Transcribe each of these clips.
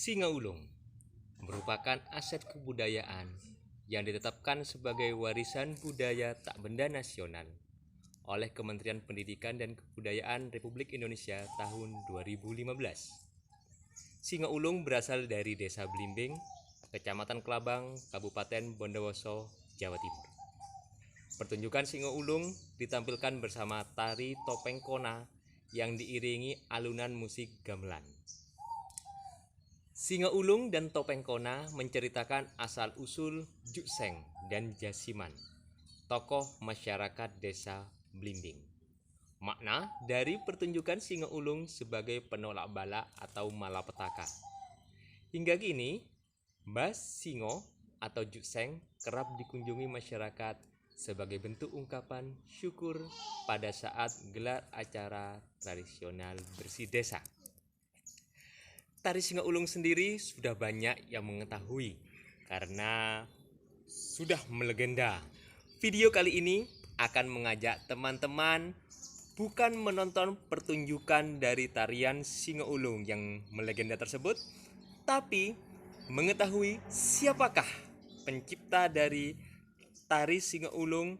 Singa Ulung merupakan aset kebudayaan yang ditetapkan sebagai warisan budaya tak benda nasional oleh Kementerian Pendidikan dan Kebudayaan Republik Indonesia tahun 2015. Singa Ulung berasal dari Desa Blimbing, Kecamatan Kelabang, Kabupaten Bondowoso, Jawa Timur. Pertunjukan Singa Ulung ditampilkan bersama tari topeng kona yang diiringi alunan musik gamelan. Singa Ulung dan Topeng Kona menceritakan asal-usul Jukseng dan Jasiman, tokoh masyarakat desa Blimbing. Makna dari pertunjukan Singa Ulung sebagai penolak bala atau malapetaka. Hingga kini, Mbas Singo atau Jukseng kerap dikunjungi masyarakat sebagai bentuk ungkapan syukur pada saat gelar acara tradisional bersih desa. Tari Singa Ulung sendiri sudah banyak yang mengetahui karena sudah melegenda. Video kali ini akan mengajak teman-teman bukan menonton pertunjukan dari tarian Singa Ulung yang melegenda tersebut, tapi mengetahui siapakah pencipta dari tari Singa Ulung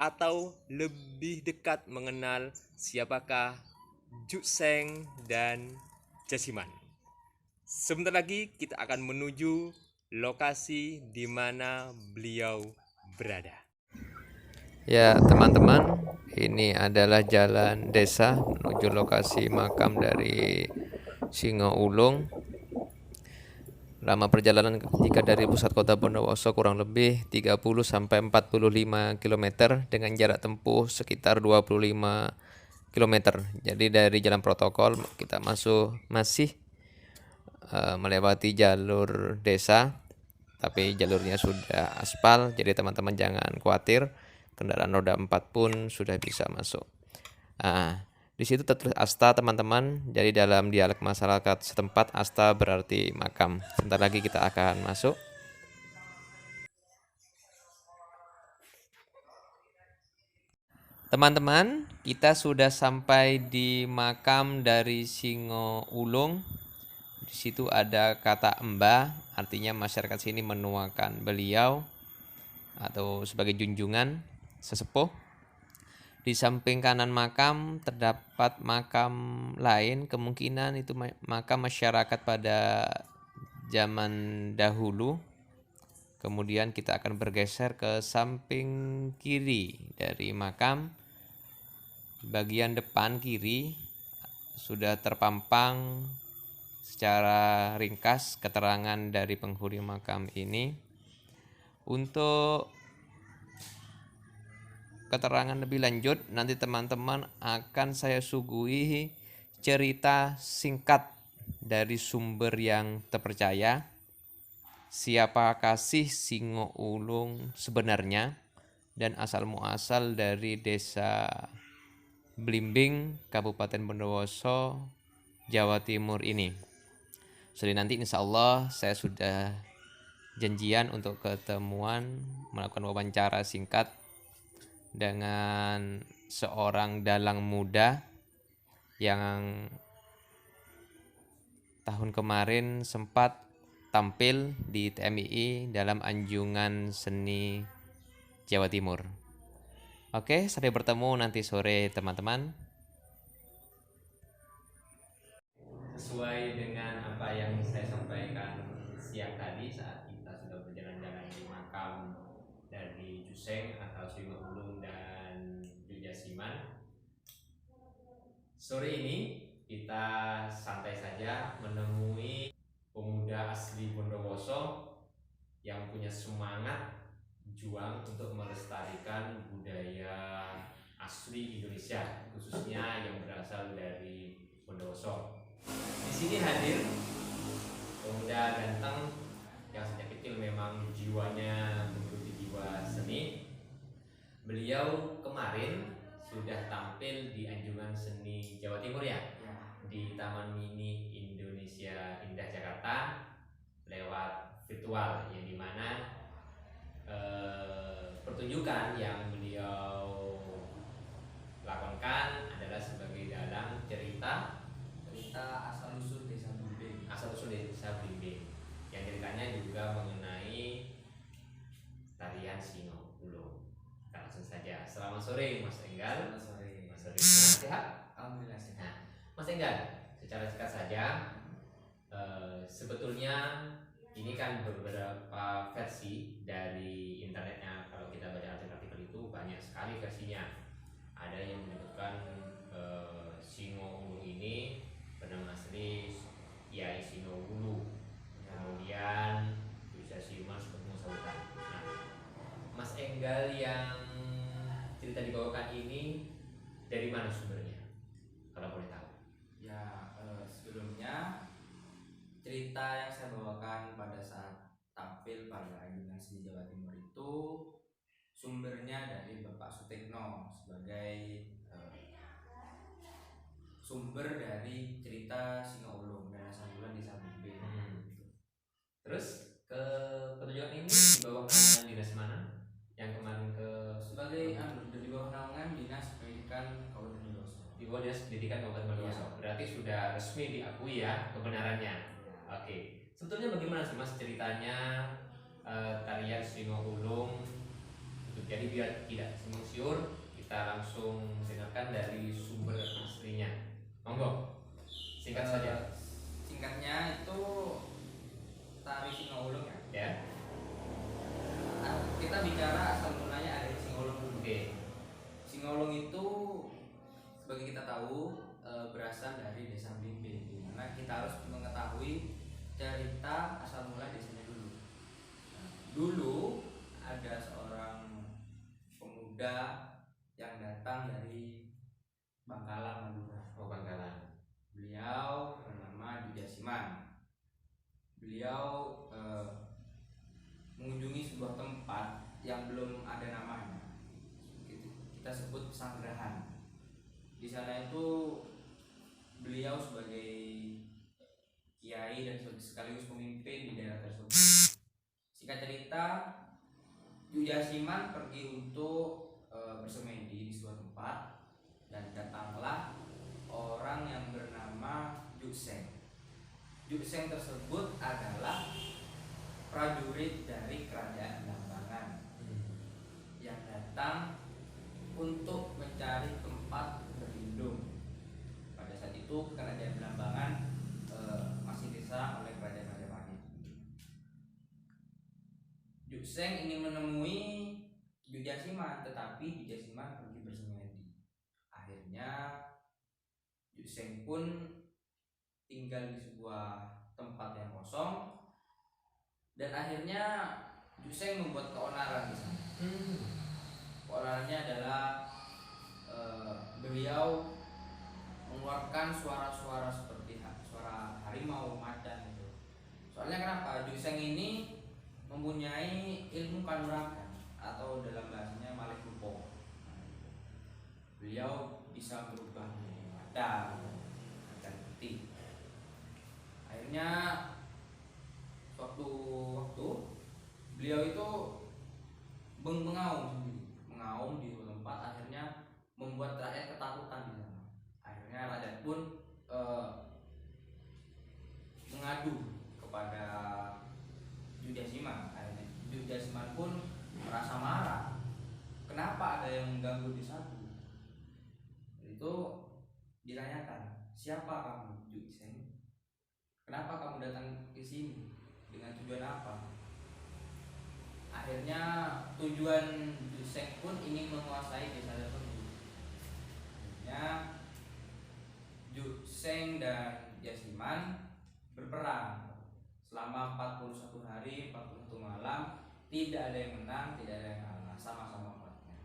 atau lebih dekat mengenal siapakah Jukseng dan Jasiman. Sebentar lagi kita akan menuju lokasi di mana beliau berada. Ya, teman-teman, ini adalah jalan desa menuju lokasi makam dari Singa Ulung. Lama perjalanan jika dari pusat kota Bondowoso kurang lebih 30 sampai 45 km dengan jarak tempuh sekitar 25 km. Jadi dari jalan protokol kita masih melewati jalur desa, tapi jalurnya sudah aspal, jadi teman-teman jangan khawatir, kendaraan roda 4 pun sudah bisa masuk. Di situ tertulis asta, teman-teman. Jadi dalam dialek masyarakat setempat, asta berarti makam. Sebentar lagi kita akan masuk. Teman-teman, kita sudah sampai di makam dari Singo Ulung. Di situ ada kata Mbah, artinya masyarakat sini menuakan beliau atau sebagai junjungan sesepuh. Di samping kanan makam terdapat makam lain, kemungkinan itu makam masyarakat pada zaman dahulu. Kemudian kita akan bergeser ke samping kiri dari makam. Bagian depan kiri sudah terpampang secara ringkas keterangan dari penghuni makam ini. Untuk keterangan lebih lanjut, nanti teman-teman akan saya suguhi cerita singkat dari sumber yang terpercaya. Siapa kasih Singo Ulung sebenarnya dan asal muasal dari desa Blimbing, Kabupaten Bondowoso, Jawa Timur ini. Jadi nanti insya Allah saya sudah janjian untuk ketemuan melakukan wawancara singkat dengan seorang dalang muda yang tahun kemarin sempat tampil di TMII dalam Anjungan Seni Jawa Timur. Oke, sampai bertemu nanti sore teman-teman. Sesuai dengan apa yang saya sampaikan siang tadi saat kita sudah berjalan-jalan di makam dari Jukseng atau Singa Ulung dan Jasiman, sore ini kita santai saja menemui pemuda asli Bondowoso yang punya semangat juang untuk melestarikan budaya asli Indonesia, khususnya yang berasal dari Bondowoso. Di sini hadir pemuda ganteng yang sejak kecil memang jiwanya memiliki jiwa seni. Beliau kemarin sudah tampil di Anjungan Seni Jawa Timur ya, di Taman Mini Indonesia Indah Jakarta lewat virtual, yang dimana pertunjukan yang beliau lakonkan adalah sebagai dalang cerita asal usul desa Blimbing. Selamat sore Mas Enggal. Selamat sore. Mas sore. Sehat? Alhamdulillah sehat. Nah, Mas Enggal, secara singkat saja, sebetulnya ini kan beberapa versi dari internetnya. Kalau kita baca artikel-artikel itu banyak sekali versinya. Ada yang menyebutkan Singo Ulung ini bernama asli Kiai Singo Ulu. Kemudian bisa Siman seperti Musaudan. Nah, Mas Enggal yang cerita dibawakan ini dari mana sumbernya? Kalau boleh tahu. Ya, sebelumnya cerita yang saya bawakan pada saat tampil pada Dinas di Jawa Timur itu sumbernya dari Bapak Sutekno sebagai sumber dari cerita Singo Ulung dan Asal Bulan Desa Bimbe. Terus ke pertunjukan ini di bawah naungan dinas mana? Yang kemarin ke Sebagai di bawah naungan Dinas Pendidikan Kabupaten Bondowoso. di bawah dinas pendidikan Kabupaten Bondowoso. Berarti sudah resmi diakui ya kebenarannya. Oke. Sebetulnya bagaimana sih Mas ceritanya tarian Singo Ulung? Jadi biar tidak simpang siur, kita langsung dengarkan dari sumber aslinya. Monggo, singkat saja. Singkatnya itu tari Singo Ulung ya. Ya. Kita bicara asal mulanya dari Singo Ulung dulu. Oke. Singo Ulung itu sebagai kita tahu berasal dari Desa Bimbe, di mana kita harus mengetahui cerita asal mula desanya dulu. Nah, dulu ada seorang pemuda yang datang dari Bangkalan, Madura. Oh, Bangkalan. Beliau bernama Duja Siman. Beliau mengunjungi sebuah tempat yang belum ada namanya. Kita sebut Sanggrahan. Di sana itu beliau sebagai kiai dan sekaligus pemimpin di daerah tersebut. Singkat cerita, Duja Siman pergi untuk bersemedi di sebuah tempat dan datanglah orang yang bernama Jukseng. Jukseng tersebut adalah prajurit dari kerajaan Blambangan yang datang untuk mencari tempat berlindung. Pada saat itu kerajaan Blambangan masih diserang oleh kerajaan Majapahit. Jukseng ingin menemui Duja Siman, tetapi Duja Siman pergi bersemedi. Akhirnya Jukseng pun tinggal di sebuah tempat yang kosong dan akhirnya Jukseng membuat keonaran di sana. Keonarannya adalah beliau mengeluarkan suara-suara seperti suara harimau, macan itu. Soalnya kenapa? Jukseng ini mempunyai ilmu kanuragan atau dalam bahasanya Malih Rupo. Beliau bisa berubah menjadi macan putih. Akhirnya suatu waktu beliau itu mengaum di suatu tempat, akhirnya membuat rakyat ketakutan di sana. Akhirnya rakyat pun mengadu kepada Duja Siman. Akhirnya Duja Siman pun merasa marah. Kenapa ada yang mengganggu di satu? Itu ditanyakan, siapa kamu, Jukseng? Kenapa kamu datang ke sini? Dengan tujuan apa? Akhirnya tujuan Jukseng pun ingin menguasai desa tersebut. Akhirnya Jukseng dan Jasiman berperang selama 41 hari, 41 malam. Tidak ada yang menang, tidak ada yang kalah, sama-sama kuatnya.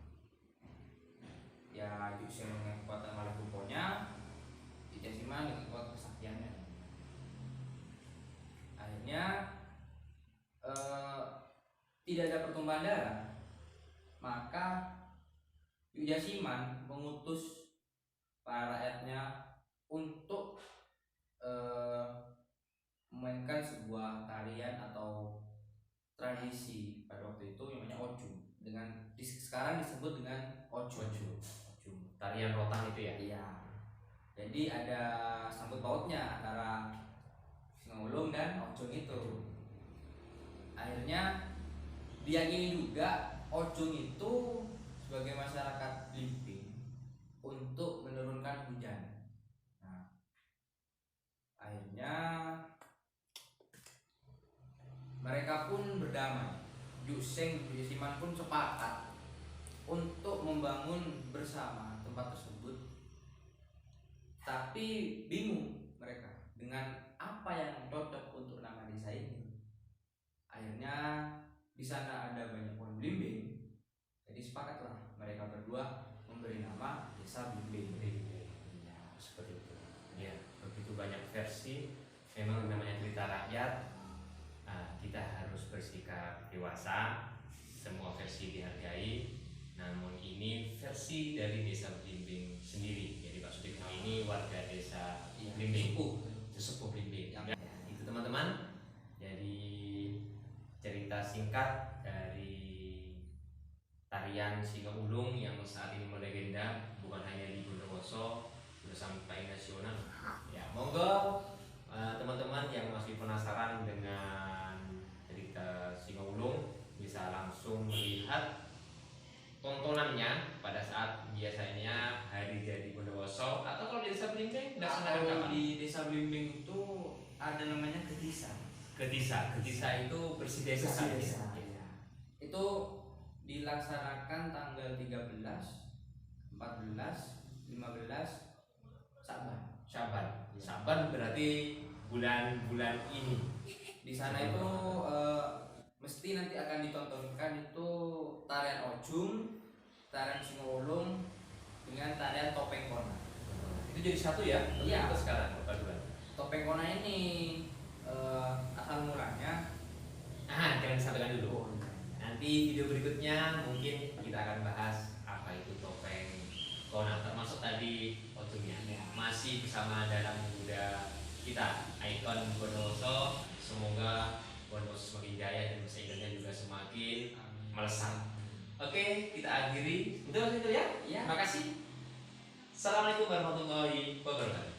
Ya, Jukseng dengan kekuatan Malih Ruponya, Jasiman dengan kekuatan kesaktiannya. Akhirnya tidak ada pertumpahan darah, maka Duja Siman mengutus para rakyatnya untuk memainkan sebuah tarian atau tradisi pada waktu itu namanya Ocum, dengan sekarang disebut dengan Ocum. Tarian rotan itu ya? Iya. Jadi ada sangkut pautnya antara Singo Ulung dan Ocung itu. Akhirnya diyakini juga Ocung itu sebagai masyarakat Blimbing untuk menurunkan hujan. Nah, akhirnya mereka pun berdamai. Juseng Jesiman pun sepakat untuk membangun bersama tempat tersebut. Tapi bingung mereka dengan apa yang cocok untuk nama desa ini. Akhirnya di sana ada banyak pohon belimbing. Jadi sepakatlah mereka berdua memberi nama Desa Blimbing. Ya, seperti itu. Ya, begitu banyak versi. Memang namanya cerita rakyat. Nah, kita harus bersikap dewasa. Semua versi dihargai. Namun ini versi dari Desa Blimbing sendiri. Jadi Pak Sutikno ini warga Desa Blimbing, sesepuh Blimbing. Ya, itu teman-teman. Jadi cerita singkat dari tarian Singo Ulung yang saat ini melegenda bukan hanya di Bondowoso, sudah sampai nasional. Ya, monggo teman-teman yang masih penasaran dengan cerita Singo Ulung bisa langsung melihat tontonannya pada saat biasanya hari jadi Bondowoso, atau kalau di Desa Blimbing dilaksanakan Kalau kapan? di Desa Blimbing itu ada namanya Ketisa. Ketisa itu bersih desa. Bersih desa. Ya. Itu dilaksanakan tanggal 13, 14, 15 Saban. Saban berarti bulan-bulan ini. Di sana itu mesti nanti akan ditontonkan itu tarian Ojung, tarian Singo Ulung dengan tarian Topeng Kona. Itu jadi satu ya? Iya. Itu sekarang perpaduan. Topeng Kona ini asal mulanya Jangan disampaikan dulu. Nanti video berikutnya mungkin kita akan bahas apa itu topeng Kona, termasuk tadi ojungnya. Masih bersama dalam muda kita, ikon Bondowoso. Semoga Bondowoso semakin jaya dan masyarakat juga semakin melesat. Oke, kita akhiri. Betul ya? ya. Terima kasih. Assalamualaikum warahmatullahi wabarakatuh.